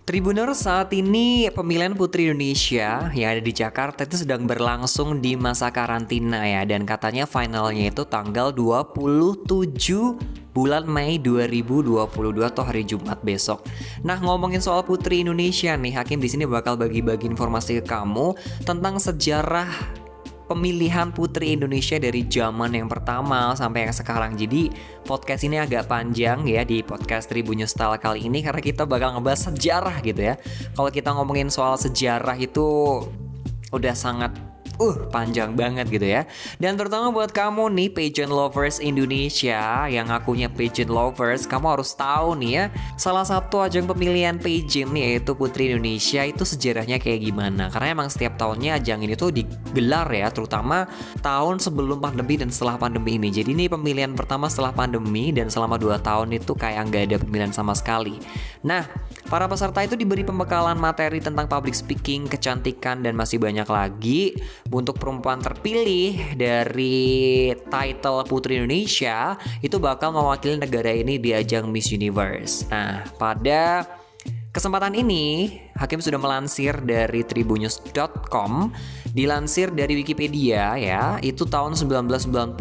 Tribuners, saat ini pemilihan Putri Indonesia yang ada di Jakarta itu sedang berlangsung di masa karantina ya. Dan katanya finalnya itu tanggal 27 bulan Mei 2022 atau hari Jumat besok. Nah, ngomongin soal Putri Indonesia nih, Hakim di sini bakal bagi-bagi informasi ke kamu tentang sejarah pemilihan Putri Indonesia dari zaman yang pertama sampai yang sekarang. Jadi podcast ini agak panjang ya di podcast Tribun News Style kali ini karena kita bakal ngebahas sejarah gitu ya. Kalau kita ngomongin soal sejarah itu udah sangat panjang banget gitu ya. Dan terutama buat kamu nih pageant lovers Indonesia yang akunya pageant lovers, kamu harus tahu nih ya, salah satu ajang pemilihan pageant yaitu Putri Indonesia itu sejarahnya kayak gimana. Karena emang setiap tahunnya ajang ini tuh digelar ya, terutama tahun sebelum pandemi dan setelah pandemi ini. Jadi ini pemilihan pertama setelah pandemi dan selama 2 tahun itu kayak nggak ada pemilihan sama sekali. Nah, para peserta itu diberi pembekalan materi tentang public speaking, kecantikan, dan masih banyak lagi. Untuk perempuan terpilih dari title Putri Indonesia itu bakal mewakili negara ini di ajang Miss Universe. Nah, pada kesempatan ini, Hakim sudah melansir dari tribunnews.com. Dilansir dari Wikipedia ya, itu tahun 1990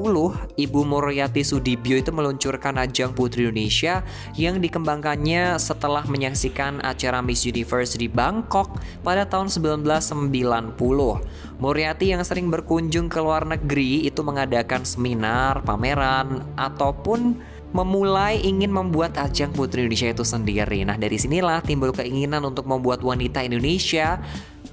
Ibu Muriati Sudibyo itu meluncurkan ajang Putri Indonesia yang dikembangkannya setelah menyaksikan acara Miss Universe di Bangkok pada tahun 1990. Muriati yang sering berkunjung ke luar negeri itu mengadakan seminar, pameran, ataupun memulai ingin membuat ajang Putri Indonesia itu sendiri. Nah, dari sinilah timbul keinginan untuk membuat wanita Indonesia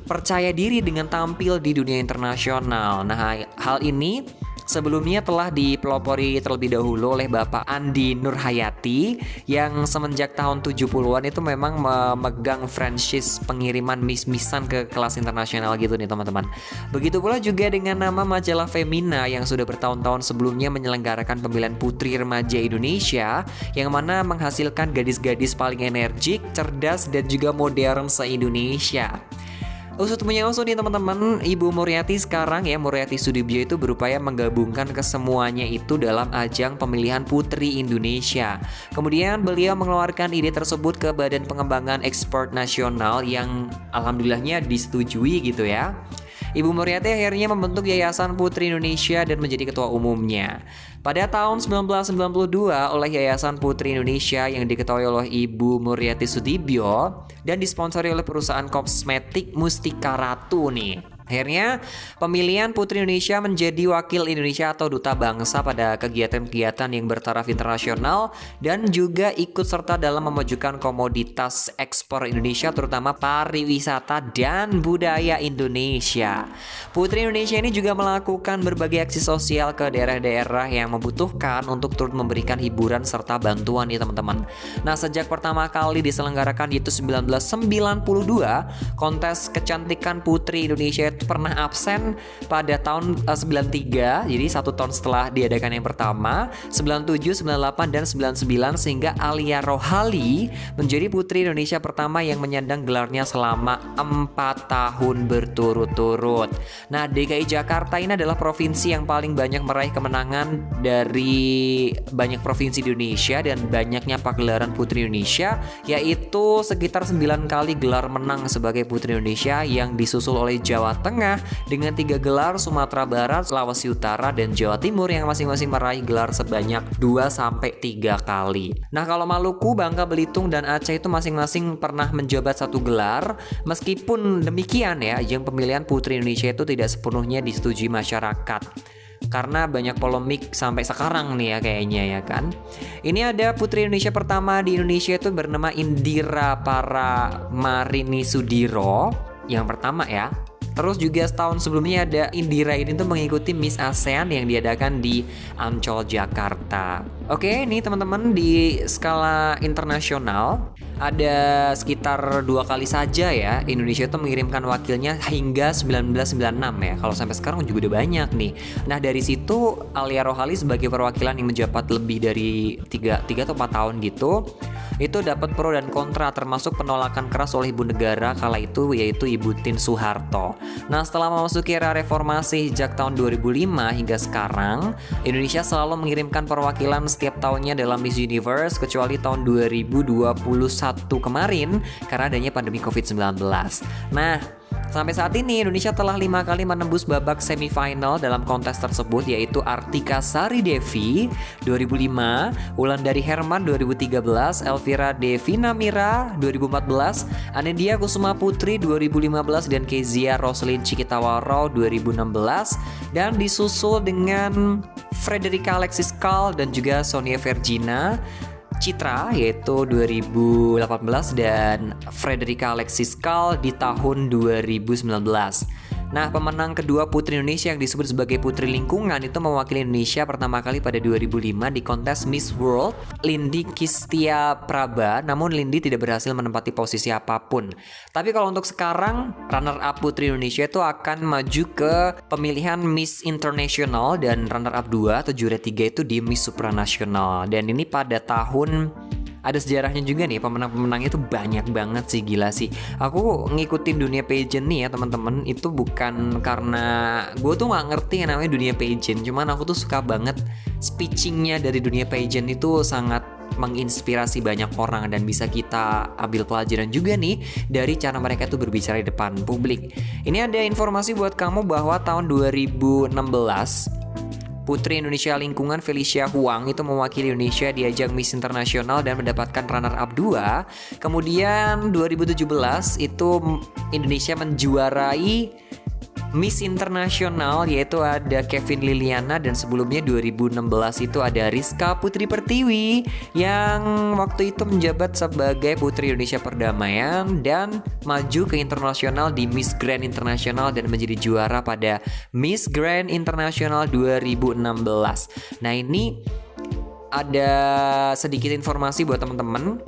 percaya diri dengan tampil di dunia internasional. Nah, hal ini sebelumnya telah dipelopori terlebih dahulu oleh Bapak Andi Nurhayati yang semenjak tahun 70-an itu memang memegang franchise pengiriman miss-missan ke kelas internasional gitu nih teman-teman. Begitu pula juga dengan nama majalah Femina yang sudah bertahun-tahun sebelumnya menyelenggarakan pemilihan Putri Remaja Indonesia yang mana menghasilkan gadis-gadis paling energik, cerdas, dan juga modern se-Indonesia. Usut punya usut nih teman-teman, Ibu Muriati sekarang ya, Muriati Sudibyo itu berupaya menggabungkan kesemuanya itu dalam ajang pemilihan Putri Indonesia. Kemudian beliau mengeluarkan ide tersebut ke Badan Pengembangan Ekspor Nasional yang alhamdulillahnya disetujui gitu ya. Ibu Muriati akhirnya membentuk Yayasan Putri Indonesia dan menjadi ketua umumnya. Pada tahun 1992 oleh Yayasan Putri Indonesia yang diketuai oleh Ibu Muriati Sudibyo dan disponsori oleh perusahaan kosmetik Mustika Ratu nih. Akhirnya, pemilihan Putri Indonesia menjadi wakil Indonesia atau duta bangsa pada kegiatan-kegiatan yang bertaraf internasional dan juga ikut serta dalam memajukan komoditas ekspor Indonesia terutama pariwisata dan budaya Indonesia. Putri Indonesia ini juga melakukan berbagai aksi sosial ke daerah-daerah yang membutuhkan untuk turut memberikan hiburan serta bantuan nih teman-teman. Nah, sejak pertama kali diselenggarakan yaitu 1992, kontes kecantikan Putri Indonesia pernah absen pada tahun 93, jadi 1 tahun setelah diadakan yang pertama, 97, 98, dan 99, sehingga Alia Rohali menjadi Putri Indonesia pertama yang menyandang gelarnya selama 4 tahun berturut-turut. Nah, DKI Jakarta ini adalah provinsi yang paling banyak meraih kemenangan dari banyak provinsi di Indonesia dan banyaknya pagelaran Putri Indonesia, yaitu sekitar 9 kali gelar menang sebagai Putri Indonesia yang disusul oleh Jawa Tengah dengan 3 gelar, Sumatera Barat, Sulawesi Utara, dan Jawa Timur yang masing-masing meraih gelar sebanyak 2-3 kali. Nah, kalau Maluku, Bangka Belitung, dan Aceh itu masing-masing pernah menjabat 1 gelar. Meskipun demikian ya, ajang pemilihan Putri Indonesia itu tidak sepenuhnya disetujui masyarakat karena banyak polemik sampai sekarang nih ya kayaknya ya kan. Ini ada Putri Indonesia pertama di Indonesia itu bernama Indira Paramarini Sudiro yang pertama ya. Terus juga setahun sebelumnya ada Indira ini tuh mengikuti Miss ASEAN yang diadakan di Ancol, Jakarta. Oke, ini teman-teman di skala internasional ada sekitar 2 kali saja ya Indonesia itu mengirimkan wakilnya hingga 1996 ya. Kalau sampai sekarang juga udah banyak nih. Nah, dari situ Alia Rohali sebagai perwakilan yang menjabat lebih dari 3 atau 4 tahun gitu. itu dapat pro dan kontra, termasuk penolakan keras oleh ibu negara kala itu, yaitu Ibu Tien Soeharto. Nah, setelah memasuki era reformasi sejak tahun 2005 hingga sekarang, Indonesia selalu mengirimkan perwakilan setiap tahunnya dalam Miss Universe, kecuali tahun 2021 kemarin karena adanya pandemi COVID-19. Nah, sampai saat ini Indonesia telah 5 kali menembus babak semifinal dalam kontes tersebut, yaitu Artika Sari Devi 2005, Wulandari Herman 2013, Elvira Devina Mira 2014, Anindya Kusuma Putri 2015, dan Kezia Roslyn Cikitawaro 2016, dan disusul dengan Frederica Alexis Kal dan juga Sonia Vergina Citra yaitu 2018 dan Frederica Alexis Kal di tahun 2019. Nah, pemenang kedua Putri Indonesia yang disebut sebagai Putri Lingkungan itu mewakili Indonesia pertama kali pada 2005 di kontes Miss World, Lindy Kistia Praba, namun Lindy tidak berhasil menempati posisi apapun. Tapi kalau untuk sekarang, runner-up Putri Indonesia itu akan maju ke pemilihan Miss International dan runner-up 2 atau juara 3 itu di Miss Supranational. Dan ini pada tahun ada sejarahnya juga nih, pemenang-pemenangnya itu banyak banget sih, gila sih. Aku ngikutin dunia pageant nih ya teman-teman, itu bukan karena gue tuh nggak ngerti yang namanya dunia pageant, cuman aku tuh suka banget speechingnya dari dunia pageant, itu sangat menginspirasi banyak orang dan bisa kita ambil pelajaran juga nih dari cara mereka tuh berbicara di depan publik. Ini ada informasi buat kamu bahwa tahun 2016 Putri Indonesia Lingkungan Felicia Huang itu mewakili Indonesia di ajang Miss Internasional dan mendapatkan runner-up 2. Kemudian 2017 itu Indonesia menjuarai Miss Internasional, yaitu ada Kevin Liliana, dan sebelumnya 2016 itu ada Rizka Putri Pertiwi yang waktu itu menjabat sebagai Putri Indonesia Perdamaian dan maju ke internasional di Miss Grand Internasional dan menjadi juara pada Miss Grand Internasional 2016. Nah, ini ada sedikit informasi buat teman-teman,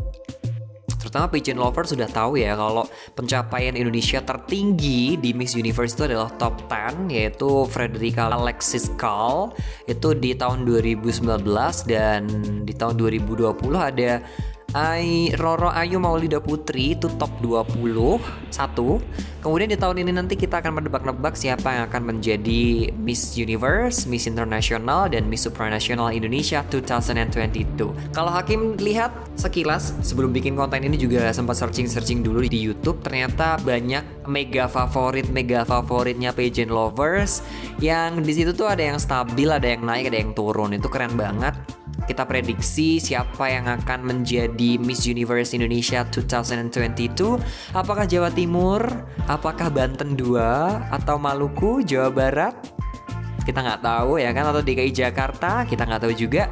terutama pageant lover sudah tahu ya kalau pencapaian Indonesia tertinggi di Miss Universe itu adalah top 10, yaitu Frederica Alexis Kal itu di tahun 2019, dan di tahun 2020 ada Roro Ayu Maulida Putri itu top 21. Kemudian di tahun ini nanti kita akan menebak-nebak siapa yang akan menjadi Miss Universe, Miss International, dan Miss Supranational Indonesia 2022. Kalau Hakim lihat sekilas sebelum bikin konten ini juga sempat searching dulu di YouTube, ternyata banyak mega favoritnya pageant lovers yang di situ tuh ada yang stabil, ada yang naik, ada yang turun. Itu keren banget. Kita prediksi siapa yang akan menjadi Miss Universe Indonesia 2022. Apakah Jawa Timur, apakah Banten 2, atau Maluku, Jawa Barat? Kita nggak tahu ya kan, atau DKI Jakarta, kita nggak tahu juga.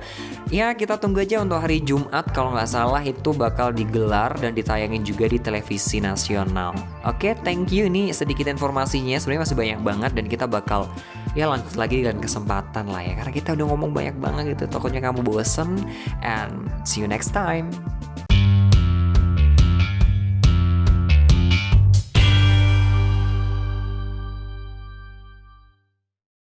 Ya, kita tunggu aja untuk hari Jumat, kalau nggak salah itu bakal digelar dan ditayangin juga di televisi nasional. Oke, thank you. Ini sedikit informasinya, sebenarnya masih banyak banget dan kita bakal lanjut lagi dengan kesempatan lah ya, karena kita udah ngomong banyak banget gitu, takutnya kamu bosen. And see you next time.